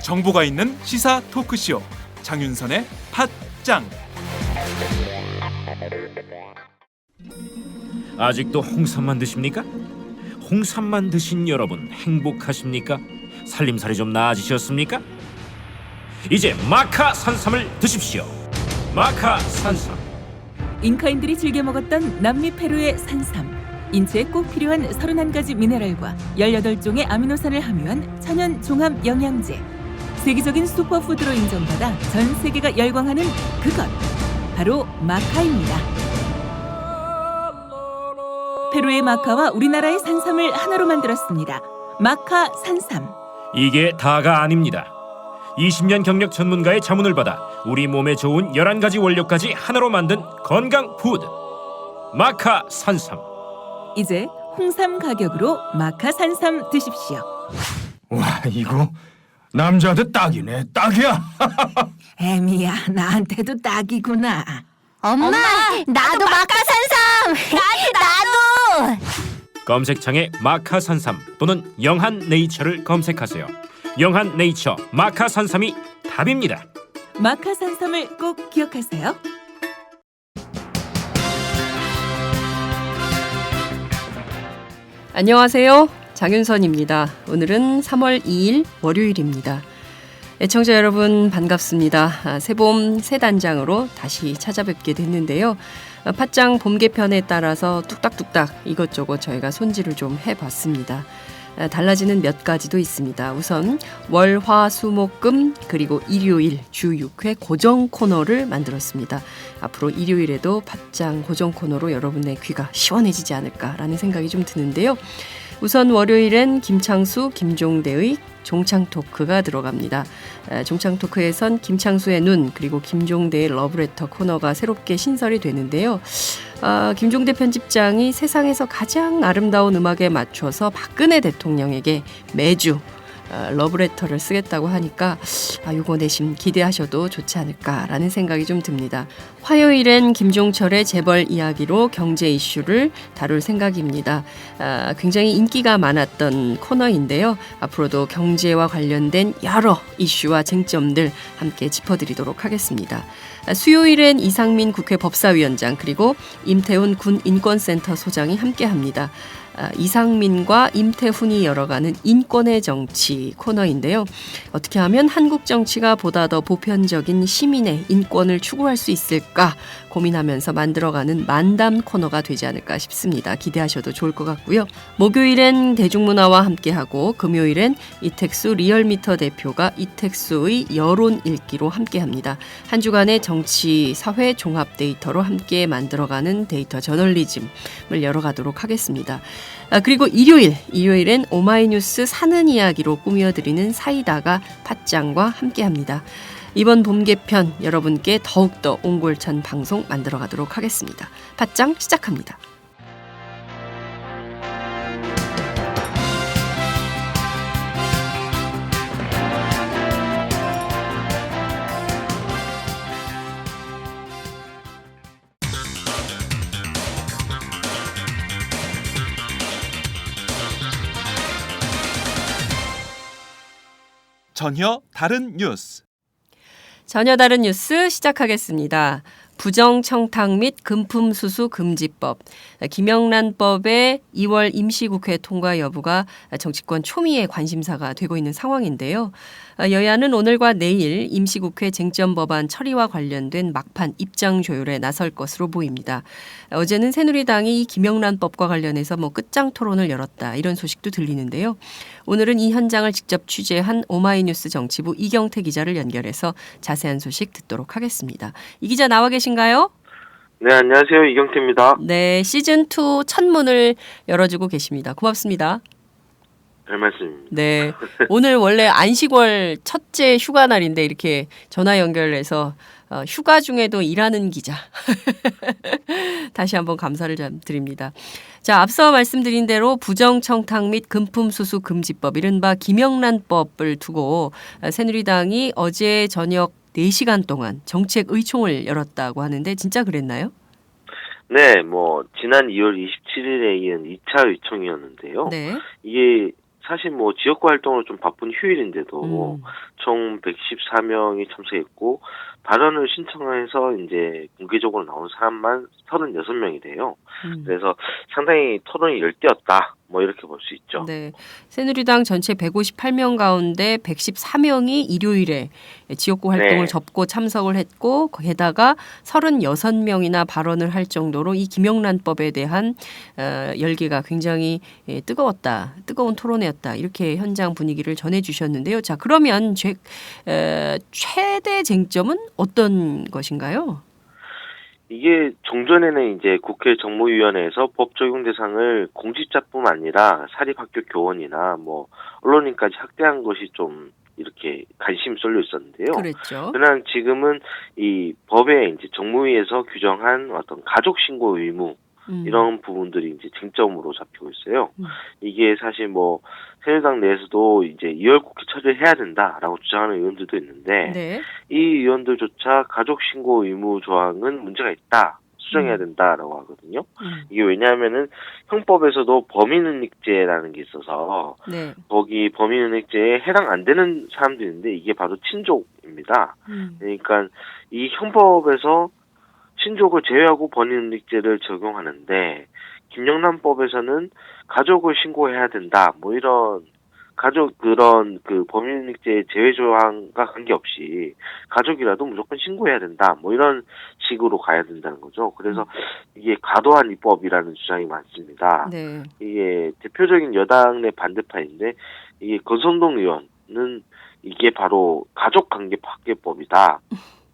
정보가 있는 시사 토크쇼 장윤선의 팟짱. 아직도 홍삼만 드십니까? 홍삼만 드신 여러분 행복하십니까? 살림살이 좀 나아지셨습니까? 이제 마카 산삼을 드십시오. 마카 산삼. 잉카인들이 즐겨 먹었던 남미 페루의 산삼. 인체에 꼭 필요한 31가지 미네랄과 18종의 아미노산을 함유한 천연 종합 영양제. 세계적인 슈퍼푸드로 인정받아 전 세계가 열광하는 그것. 바로 마카입니다. 페루의 마카와 우리나라의 산삼을 하나로 만들었습니다. 마카 산삼. 이게 다가 아닙니다. 20년 경력 전문가의 자문을 받아 우리 몸에 좋은 11가지 원료까지 하나로 만든 건강 푸드. 마카 산삼. 이제 홍삼 가격으로 마카 산삼 드십시오. 와, 이거 남자한테 딱이네. 딱이야. 애미야, 나한테도 딱이구나. 엄마, 나도 마카산삼. 나도. 검색창에 마카 산삼 또는 영한 네이처를 검색하세요. 영한 네이처 마카 산삼이 답입니다. 마카 산삼을 꼭 기억하세요. 안녕하세요. 장윤선입니다. 오늘은 3월 2일 월요일입니다. 애청자 여러분 반갑습니다. 새봄 새 단장으로 다시 찾아뵙게 됐는데요. 팟짱 봄 개편에 따라서 뚝딱뚝딱 이것저것 저희가 손질을 좀 해봤습니다. 달라지는 몇 가지도 있습니다. 우선 월, 화, 수, 목, 금 그리고 일요일 주 6회 고정 코너를 만들었습니다. 앞으로 일요일에도 팟짱 고정 코너로 여러분의 귀가 시원해지지 않을까라는 생각이 좀 드는데요. 우선 월요일엔 김창수, 김종대의 종창 토크가 들어갑니다. 종창 토크에선 김창수의 눈 그리고 김종대의 러브레터 코너가 새롭게 신설이 되는데요. 김종대 편집장이 세상에서 가장 아름다운 음악에 맞춰서 박근혜 대통령에게 매주 러브레터를 쓰겠다고 하니까 요거 내심 기대하셔도 좋지 않을까라는 생각이 좀 듭니다. 화요일엔 김종철의 재벌 이야기로 경제 이슈를 다룰 생각입니다. 굉장히 인기가 많았던 코너인데요. 앞으로도 경제와 관련된 여러 이슈와 쟁점들 함께 짚어드리도록 하겠습니다. 수요일엔 이상민 국회 법사위원장 그리고 임태훈 군 인권센터 소장이 함께합니다. 이상민과 임태훈이 열어가는 인권의 정치 코너인데요. 어떻게 하면 한국 정치가 보다 더 보편적인 시민의 인권을 추구할 수 있을까 고민하면서 만들어가는 만담 코너가 되지 않을까 싶습니다. 기대하셔도 좋을 것 같고요. 목요일엔 대중문화와 함께하고 금요일엔 이택수 리얼미터 대표가 이택수의 여론 읽기로 함께합니다. 한 주간의 정치, 사회 종합 데이터로 함께 만들어가는 데이터 저널리즘을 열어가도록 하겠습니다. 그리고 일요일엔 오마이뉴스 사는 이야기로 꾸며드리는 사이다가 팟짱과 함께합니다. 이번 봄 개편 여러분께 더욱더 옹골찬 방송 만들어가도록 하겠습니다. 팟짱 시작합니다. 전혀 다른 뉴스. 전혀 다른 뉴스 시작하겠습니다. 부정청탁 및 금품수수 금지법, 김영란법의 2월 임시국회 통과 여부가 정치권 초미의 관심사가 되고 있는 상황인데요. 여야는 오늘과 내일 임시국회 쟁점법안 처리와 관련된 막판 입장 조율에 나설 것으로 보입니다. 어제는 새누리당이 이 김영란법과 관련해서 끝장 토론을 열었다 이런 소식도 들리는데요. 오늘은 이 현장을 직접 취재한 오마이뉴스 정치부 이경태 기자를 연결해서 자세한 소식 듣도록 하겠습니다. 이 기자 나와 계신가요? 네, 안녕하세요. 이경태입니다. 네, 시즌2 첫 문을 열어주고 계십니다. 고맙습니다. 별 말씀입니다. 네, 오늘 원래 안식월 첫째 휴가 날인데 이렇게 전화 연결해서 휴가 중에도 일하는 기자. 다시 한번 감사를 드립니다. 자, 앞서 말씀드린 대로 부정청탁 및 금품수수 금지법, 이른바 김영란법을 두고 새누리당이 어제 저녁 4시간 동안 정책 의총을 열었다고 하는데 진짜 그랬나요? 네, 뭐 지난 2월 27일에 이은 2차 의총이었는데요. 네. 이게 사실 뭐 지역구 활동으로 좀 바쁜 휴일인데도 음. 총 114명이 참석했고 발언을 신청해서 이제 공개적으로 나온 사람만 36명이 돼요. 그래서 상당히 토론이 열띤었다. 뭐 이렇게 볼 수 있죠. 네. 새누리당 전체 158명 가운데 114명이 일요일에 지역구 활동을 네. 접고 참석을 했고 게다가 36명이나 발언을 할 정도로 이 김영란법에 대한 열기가 굉장히 뜨거웠다. 뜨거운 토론회였다. 이렇게 현장 분위기를 전해주셨는데요. 자, 그러면 최대 쟁점은 어떤 것인가요? 이게 종전에는 이제 국회 정무위원회에서 법 적용 대상을 공직자뿐 아니라 사립학교 교원이나 뭐 언론인까지 확대한 것이 좀 이렇게 관심이 쏠려 있었는데요. 그랬죠. 그러나 지금은 이 법에 이제 정무위에서 규정한 어떤 가족 신고 의무 이런 부분들이 이제 쟁점으로 잡히고 있어요. 이게 사실 뭐 새누리당 내에서도 이제 2월 국회 처리를 해야 된다라고 주장하는 의원들도 있는데 네. 이 의원들조차 가족 신고 의무 조항은 문제가 있다. 수정해야 된다라고 하거든요. 이게 왜냐하면은 형법에서도 범인은닉죄라는 게 있어서 네. 거기 범인은닉죄에 해당 안 되는 사람들이 있는데 이게 바로 친족입니다. 그러니까 이 형법에서 친족을 제외하고 범인은닉죄를 적용하는데 김영란법에서는 가족을 신고해야 된다. 뭐 이런 가족 그런 그 범인은닉죄 제외 조항과 관계없이 가족이라도 무조건 신고해야 된다. 뭐 이런 식으로 가야 된다는 거죠. 그래서 이게 과도한 입법이라는 주장이 많습니다. 네. 이게 대표적인 여당 내 반대파인데 이게 권성동 의원은 이게 바로 가족관계 파괴법이다.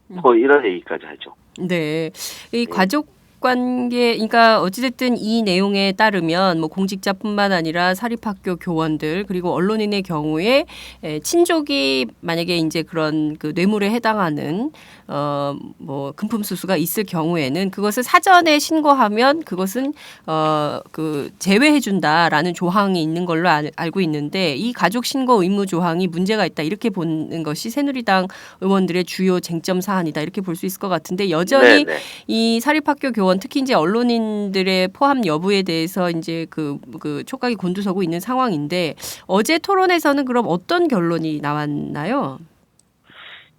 뭐 이런 얘기까지 하죠. 네. 이 가족 관계, 그러니까 어찌됐든 이 내용에 따르면 뭐 공직자뿐만 아니라 사립학교 교원들 그리고 언론인의 경우에 친족이 만약에 이제 그런 그 뇌물에 해당하는 뭐 금품수수가 있을 경우에는 그것을 사전에 신고하면 그것은 그 제외해준다라는 조항이 있는 걸로 알고 있는데 이 가족 신고 의무 조항이 문제가 있다 이렇게 보는 것이 새누리당 의원들의 주요 쟁점 사안이다 이렇게 볼 수 있을 것 같은데 여전히 네네. 이 사립학교 교원 특히 이제 언론인들의 포함 여부에 대해서 이제 그 촉각이 곤두서고 있는 상황인데 어제 토론에서는 그럼 어떤 결론이 나왔나요?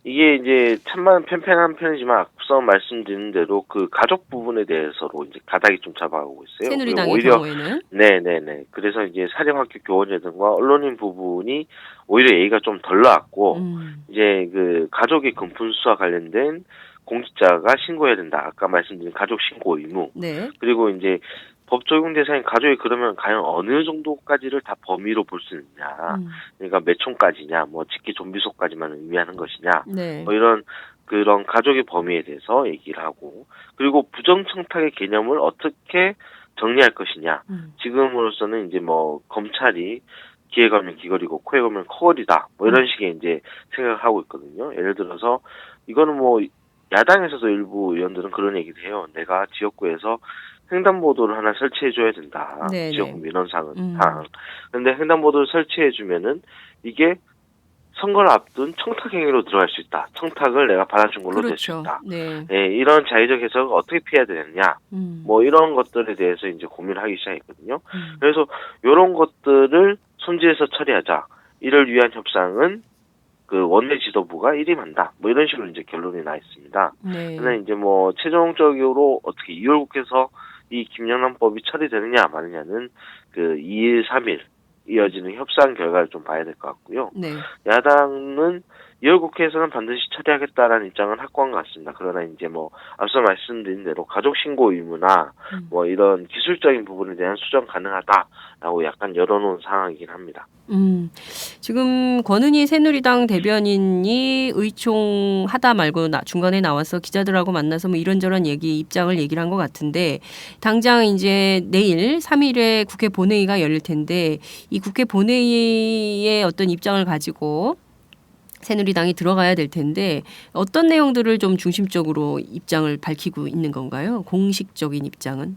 이게 이제 참만 편편한 편이지만 앞서 말씀드린 대로 그 가족 부분에 대해서로 이제 가닥이 좀 잡아가고 있어요. 새누리당의 오히려 경우에는 네네네. 그래서 이제 사립학교 교원이라든가 언론인 부분이 오히려 얘기가 좀 덜 나왔고 이제 그 가족의 금품수수와 관련된 공직자가 신고해야 된다. 아까 말씀드린 가족 신고 의무. 네. 그리고 이제 법 적용 대상인 가족이 그러면 과연 어느 정도까지를 다 범위로 볼 수 있느냐. 그러니까 몇 촌까지냐, 뭐 직계 좀비소까지만 의미하는 것이냐. 네. 뭐 이런 그런 가족의 범위에 대해서 얘기를 하고 그리고 부정청탁의 개념을 어떻게 정리할 것이냐. 지금으로서는 이제 뭐 검찰이 귀에 걸면 귀걸이고 코에 걸면 코걸이다. 뭐 이런 식의 이제 생각을 하고 있거든요. 예를 들어서 이거는 뭐 야당에서도 일부 의원들은 그런 얘기를 해요. 내가 지역구에서 횡단보도를 하나 설치해줘야 된다. 네네. 지역구 민원상은. 그런데 횡단보도를 설치해주면은 이게 선거를 앞둔 청탁행위로 들어갈 수 있다. 청탁을 내가 받아준 걸로 될 수 그렇죠. 있다. 네. 예, 이런 자의적 해석을 어떻게 피해야 되느냐. 뭐 이런 것들에 대해서 이제 고민을 하기 시작했거든요. 그래서 이런 것들을 손질해서 처리하자. 이를 위한 협상은 그 원내 지도부가 일임한다. 뭐 이런 식으로 이제 결론이 나 있습니다. 네. 그런데 이제 뭐 최종적으로 어떻게 2월 국회에서 이 김영란법이 처리되느냐 마느냐는 그 2일, 3일 이어지는 협상 결과를 좀 봐야 될 것 같고요. 네. 야당은 2월 국회에서는 반드시 처리하겠다라는 입장은 확고한 것 같습니다. 그러나 이제 뭐 앞서 말씀드린 대로 가족 신고 의무나 뭐 이런 기술적인 부분에 대한 수정 가능하다라고 약간 열어놓은 상황이긴 합니다. 지금 권은희 새누리당 대변인이 의총 하다 말고 중간에 나와서 기자들하고 만나서 뭐 이런저런 입장을 얘기를 한 것 같은데 당장 이제 내일 3일에 국회 본회의가 열릴 텐데 이 국회 본회의의 어떤 입장을 가지고 새누리당이 들어가야 될 텐데 어떤 내용들을 좀 중심적으로 입장을 밝히고 있는 건가요? 공식적인 입장은?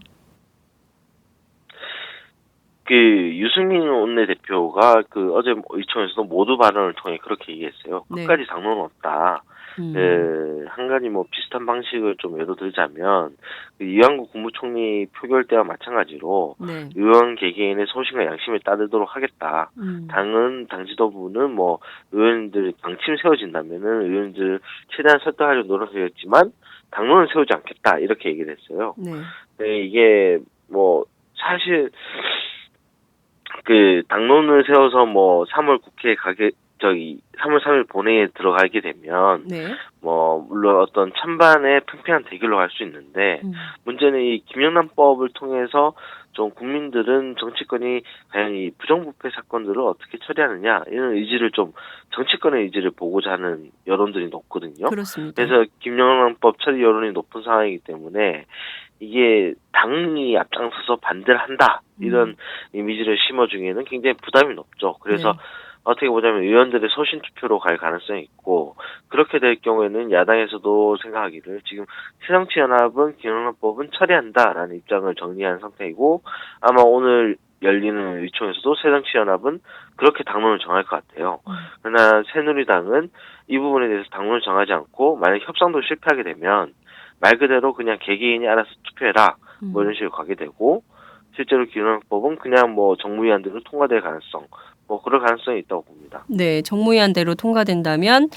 그 유승민 원내대표가 그 어제 의총에서도 모두 발언을 통해 그렇게 얘기했어요. 네. 끝까지 당론은 없다. 한 가지 뭐 비슷한 방식을 좀 예로 들자면 이완구 국무총리 표결 때와 마찬가지로 네. 의원 개개인의 소신과 양심을 따르도록 하겠다. 당 지도부는 뭐 의원들 방침 세워진다면은 의원들 최대한 설득하려고 노력하겠지만 당론은 세우지 않겠다 이렇게 얘기를 했어요. 네. 네, 이게 뭐 사실 그 당론을 세워서 뭐 3월 국회에 3월 3일 본회의에 들어가게 되면 네. 뭐 물론 어떤 찬반의 팽팽한 대결로 갈 수 있는데 문제는 이 김영란법을 통해서 좀 국민들은 정치권이 과연 이 부정부패 사건들을 어떻게 처리하느냐 이런 의지를 좀 정치권의 의지를 보고자 하는 여론들이 높거든요. 그렇습니다. 그래서 김영란법 처리 여론이 높은 상황이기 때문에 이게 당이 앞장서서 반대를 한다 이런 이미지를 심어주기에는 굉장히 부담이 높죠. 그래서 네. 어떻게 보자면 의원들의 소신 투표로 갈 가능성이 있고 그렇게 될 경우에는 야당에서도 생각하기를 지금 새정치연합은 김영란법은 처리한다라는 입장을 정리한 상태이고 아마 오늘 열리는 의총에서도 새정치연합은 그렇게 당론을 정할 것 같아요. 그러나 새누리당은 이 부분에 대해서 당론을 정하지 않고 만약 협상도 실패하게 되면 말 그대로 그냥 개개인이 알아서 투표해라 뭐 이런 식으로 가게 되고 실제로 김영란법은 그냥 뭐 정무위원들로 통과될 가능성 뭐 그럴 가능성이 있다고 봅니다. 네, 정무위원대로 통과된다면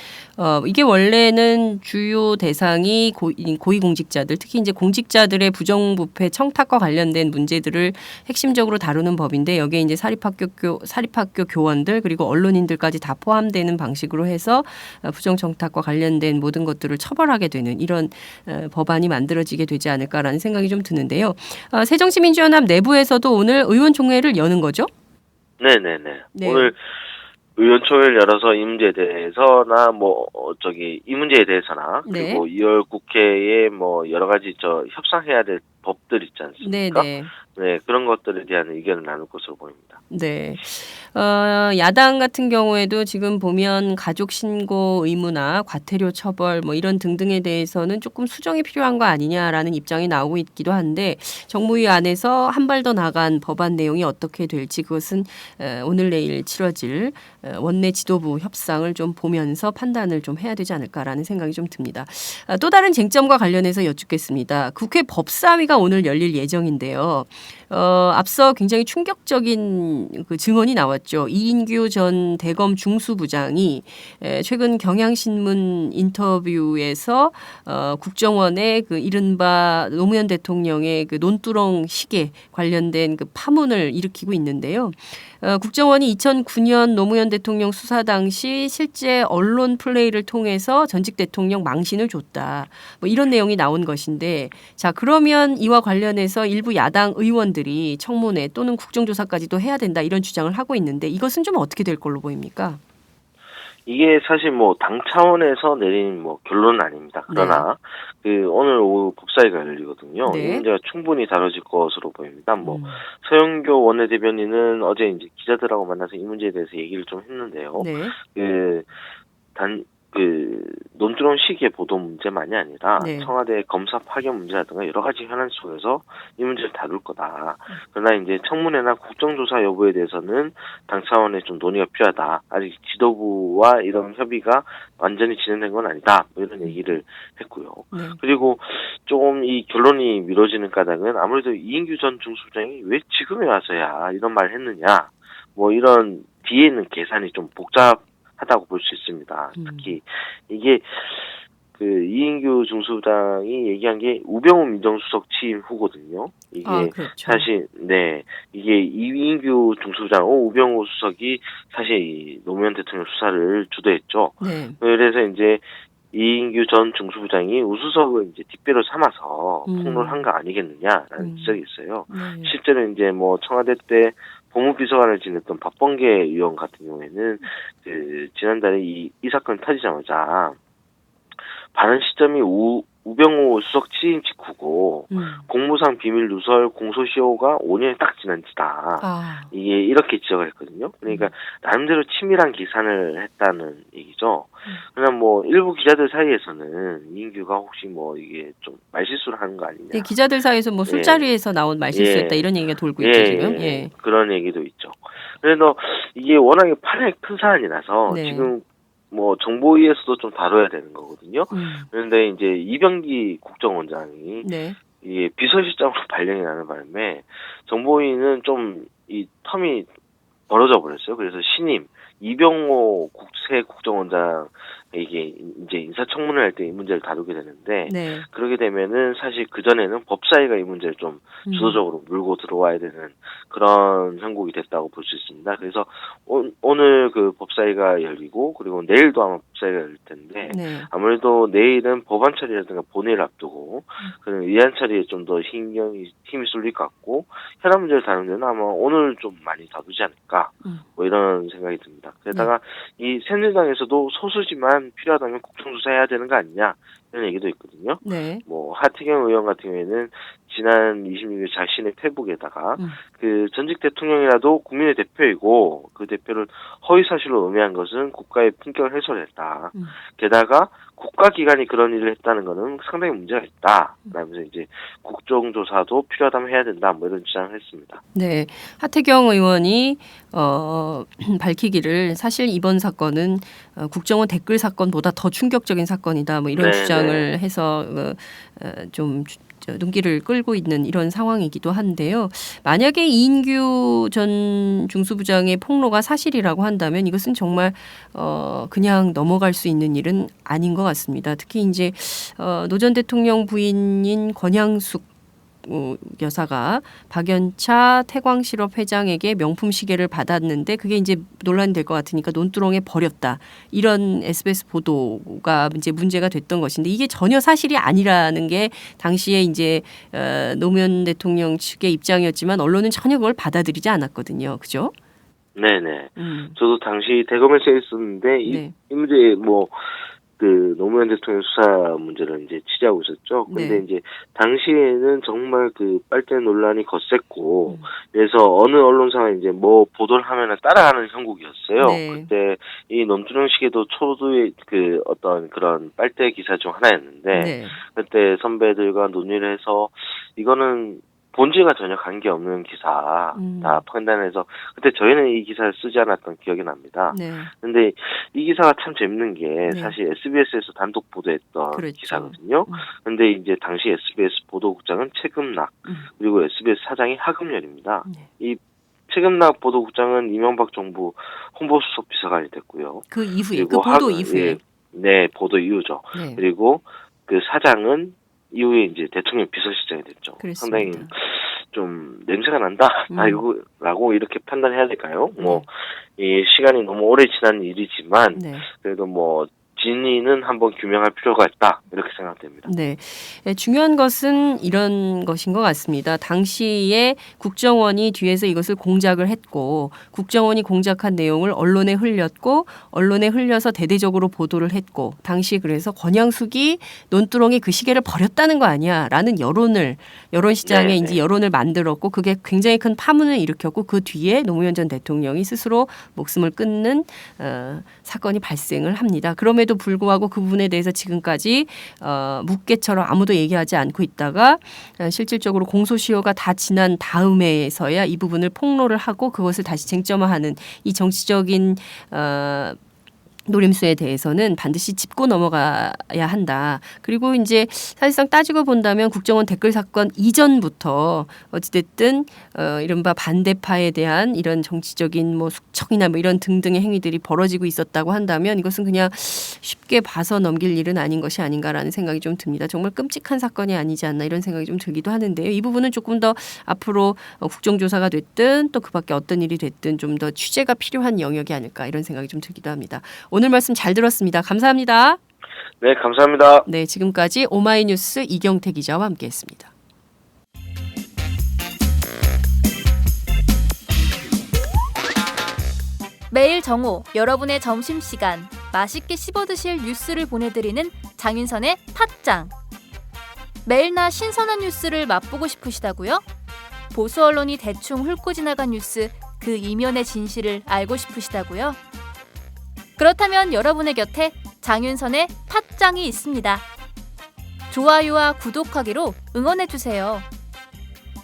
이게 원래는 주요 대상이 고위공직자들, 특히 이제 공직자들의 부정부패 청탁과 관련된 문제들을 핵심적으로 다루는 법인데 여기에 이제 사립학교 교원들 그리고 언론인들까지 다 포함되는 방식으로 해서 부정청탁과 관련된 모든 것들을 처벌하게 되는 이런 법안이 만들어지게 되지 않을까라는 생각이 좀 드는데요. 새정치민주연합 내부에서도 오늘 의원총회를 여는 거죠? 네네네. 네. 오늘 의원총회를 열어서 이 문제에 대해서나 이 문제에 대해서나 네. 그리고 2월 국회에 뭐 여러 가지 협상해야 될 법들 있지 않습니까? 네네. 네, 그런 것들에 대한 의견을 나눌 것으로 보입니다. 네. 야당 같은 경우에도 지금 보면 가족 신고 의무나 과태료 처벌 뭐 이런 등등에 대해서는 조금 수정이 필요한 거 아니냐라는 입장이 나오고 있기도 한데 정무위 안에서 한 발 더 나간 법안 내용이 어떻게 될지 그것은 오늘 내일 치러질 원내 지도부 협상을 좀 보면서 판단을 좀 해야 되지 않을까라는 생각이 좀 듭니다. 또 다른 쟁점과 관련해서 여쭙겠습니다. 국회 법사위가 오늘 열릴 예정인데요. 앞서 굉장히 충격적인 그 증언이 나왔죠. 이인규 전 대검 중수부장이 최근 경향신문 인터뷰에서 국정원의 그 이른바 노무현 대통령의 그 논두렁 시계 관련된 그 파문을 일으키고 있는데요. 국정원이 2009년 노무현 대통령 수사 당시 실제 언론 플레이를 통해서 전직 대통령 망신을 줬다. 뭐 이런 내용이 나온 것인데 자 그러면 이와 관련해서 일부 야당 의원들이 청문회 또는 국정조사까지도 해야 된다 이런 주장을 하고 있는데 이것은 좀 어떻게 될 걸로 보입니까? 이게 사실 뭐 당 차원에서 내린 뭐 결론은 아닙니다. 그러나 오늘 오후 법사위가 열리거든요. 네. 이 문제가 충분히 다뤄질 것으로 보입니다. 서영교 원내대변인은 어제 이제 기자들하고 만나서 이 문제에 대해서 얘기를 좀 했는데요. 네. 논두렁 시계 보도 문제만이 아니라 네. 청와대 검사 파견 문제라든가 여러 가지 현안 속에서 이 문제를 다룰 거다. 그러나 이제 청문회나 국정조사 여부에 대해서는 당 차원의 좀 논의가 필요하다. 아직 지도부와 이런 협의가 완전히 진행된 건 아니다. 뭐 이런 얘기를 했고요. 네. 그리고 조금 이 결론이 미뤄지는 까닭은 아무래도 이인규 전 중수부장이 왜 지금에 와서야 이런 말을 했느냐. 뭐 이런 뒤에 있는 계산이 좀 복잡하다고 볼 수 있습니다. 특히 이게 이인규 중수부장이 얘기한 게 우병우 민정수석 취임 후거든요. 이게 그렇죠. 사실 이게 이인규 중수부장, 우병우 수석이 사실 이 노무현 대통령 수사를 주도했죠. 네. 그래서 이제 이인규 전 중수부장이 우수석을 이제 뒷배로 삼아서 폭로를 한 거 아니겠느냐라는 지적이 있어요. 실제로 이제 뭐 청와대 때 법무비서관을 지냈던 박범계 의원 같은 경우에는 지난달에 이 사건이 터지자마자 발언 시점이 우병우 수석 취임 직후고 공무상 비밀 누설 공소시효가 5년이 딱 지난 지다. 이게 이렇게 지적을 했거든요. 그러니까 나름대로 치밀한 계산을 했다는 얘기죠. 그러나 뭐 일부 기자들 사이에서는 이인규가 혹시 뭐 이게 좀 말실수를 하는 거 아니냐. 네, 기자들 사이에서 뭐 술자리에서 나온 말실수였다 이런 얘기가 돌고 있죠 지금. 그런 얘기도 있죠. 그래서 이게 워낙에 판에 큰 사안이라서 지금 뭐 정보위에서도 좀 다뤄야 되는 거거든요. 그런데 이제 이병기 국정원장이 네. 이게 비서실장으로 발령이 나는 바람에 정보위는 좀 이 텀이 벌어져 버렸어요. 그래서 신임 이병호 새 국정원장에게 이제 인사청문회 할 때 이 문제를 다루게 되는데 네. 그러게 되면은 사실 그전에는 법사위가 이 문제를 좀 주도적으로 물고 들어와야 되는 그런 형국이 됐다고 볼 수 있습니다. 그래서 오늘 그 법사위가 열리고 그리고 내일도 아마 법사위가 열릴 텐데 네. 아무래도 내일은 법안 처리라든가 본회의를 앞두고 그런 의안 처리에 좀 더 힘이 쏠릴 것 같고 현안 문제를 다루는 데는 아마 오늘 좀 많이 다루지 않을까 뭐 이런 생각이 듭니다. 게다가 이 새누리당에서도 소수지만 필요하다면 국정조사해야 되는 거 아니냐 이런 얘기도 있거든요. 네. 뭐 하태경 의원 같은 경우에는 지난 26일 자신의 페북에다가 그 전직 대통령이라도 국민의 대표이고 그 대표를 허위사실로 음해한 것은 국가의 품격을 훼손했다. 게다가 국가기관이 그런 일을 했다는 것은 상당히 문제가 있다. 라면서 이제 국정조사도 필요하다면 해야 된다. 뭐 이런 주장을 했습니다. 네. 하태경 의원이 밝히기를 사실 이번 사건은 국정원 댓글 사건보다 더 충격적인 사건이다. 뭐 이런 주장을 해서 좀 눈길을 끌고 있는 이런 상황이기도 한데요. 만약에 이인규 전 중수부장의 폭로가 사실이라고 한다면 이것은 정말 그냥 넘어갈 수 있는 일은 아닌 것 같습니다. 특히 이제 노 전 대통령 부인인 권양숙 여사가 박연차 태광실업 회장에게 명품 시계를 받았는데 그게 이제 논란이 될 것 같으니까 논두렁에 버렸다. 이런 SBS 보도가 이제 문제가 됐던 것인데 이게 전혀 사실이 아니라는 게 당시에 이제 노무현 대통령 측의 입장이었지만 언론은 전혀 그걸 받아들이지 않았거든요. 그죠? 네네. 저도 당시 대검에서 있었는데 이 문제 뭐 그 노무현 대통령 수사 문제를 이제 취재하고 있었죠. 근데 이제 당시에는 정말 그 빨대 논란이 거셌고 그래서 어느 언론사가 이제 뭐 보도를 하면은 따라하는 형국이었어요. 그때 이 논두렁 시계도 초도의 그 어떤 그런 빨대 기사 중 하나였는데 그때 선배들과 논의를 해서 이거는 본질과 전혀 관계없는 기사 다 판단해서 그때 저희는 이 기사를 쓰지 않았던 기억이 납니다. 근데 이 기사가 참 재밌는 게 사실 SBS에서 단독 보도했던 기사거든요. 근데 이제 당시 SBS 보도국장은 최금락 그리고 SBS 사장이 하금열입니다. 이 최금락 보도국장은 이명박 정부 홍보수석 비서관이 됐고요. 그 이후에 그 보도 이후에 네, 보도 이후죠. 그리고 그 사장은 이후에 이제 대통령 비서실장이 됐죠. 그렇습니다. 상당히 좀 냄새가 난다. 라고 이렇게 판단해야 될까요? 뭐 이 시간이 너무 오래 지난 일이지만 그래도 뭐 진위는 한번 규명할 필요가 있다. 이렇게 생각됩니다. 네. 중요한 것은 이런 것인 것 같습니다. 당시에 국정원이 뒤에서 이것을 공작을 했고 국정원이 공작한 내용을 언론에 흘렸고 언론에 흘려서 대대적으로 보도를 했고 당시 그래서 권양숙이 논두렁에 그 시계를 버렸다는 거 아니야 라는 여론 시장에 이제 여론을 만들었고 그게 굉장히 큰 파문을 일으켰고 그 뒤에 노무현 전 대통령이 스스로 목숨을 끊는 사건이 발생을 합니다. 그럼에도 불구하고 그 부분에 대해서 지금까지 묵개처럼 아무도 얘기하지 않고 있다가 실질적으로 공소시효가 다 지난 다음에서야 이 부분을 폭로를 하고 그것을 다시 쟁점화하는 이 정치적인 노림수에 대해서는 반드시 짚고 넘어가야 한다. 그리고 이제 사실상 따지고 본다면 국정원 댓글 사건 이전부터 어찌됐든 이른바 반대파에 대한 이런 정치적인 뭐 숙청이나 뭐 이런 등등의 행위들이 벌어지고 있었다고 한다면 이것은 그냥 쉽게 봐서 넘길 일은 아닌 것이 아닌가라는 생각이 좀 듭니다. 정말 끔찍한 사건이 아니지 않나 이런 생각이 좀 들기도 하는데요. 이 부분은 조금 더 앞으로 국정조사가 됐든 또 그밖에 어떤 일이 됐든 좀 더 취재가 필요한 영역이 아닐까 이런 생각이 좀 들기도 합니다. 오늘 말씀 잘 들었습니다. 감사합니다. 네, 감사합니다. 네, 지금까지 오마이뉴스 이경태 기자와 함께했습니다. 매일 정오 여러분의 점심시간 맛있게 씹어드실 뉴스를 보내드리는 장윤선의 팟짱. 매일나 신선한 뉴스를 맛보고 싶으시다고요? 보수 언론이 대충 훑고 지나간 뉴스 그 이면의 진실을 알고 싶으시다고요? 그렇다면 여러분의 곁에 장윤선의 팟짱이 있습니다. 좋아요와 구독하기로 응원해주세요.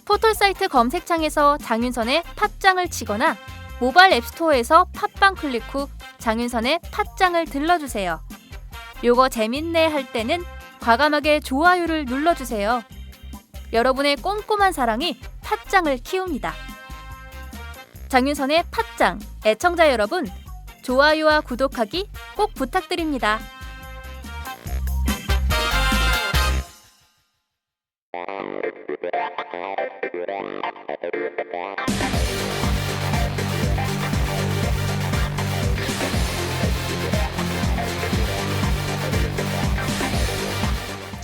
포털사이트 검색창에서 장윤선의 팟짱을 치거나 모바일 앱스토어에서 팟빵 클릭 후 장윤선의 팟짱을 들러주세요. 요거 재밌네 할 때는 과감하게 좋아요를 눌러주세요. 여러분의 꼼꼼한 사랑이 팟짱을 키웁니다. 장윤선의 팟짱, 애청자 여러분, 좋아요와 구독하기 꼭 부탁드립니다.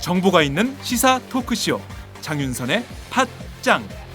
정보가 있는 시사 토크쇼 장윤선의 팟짱.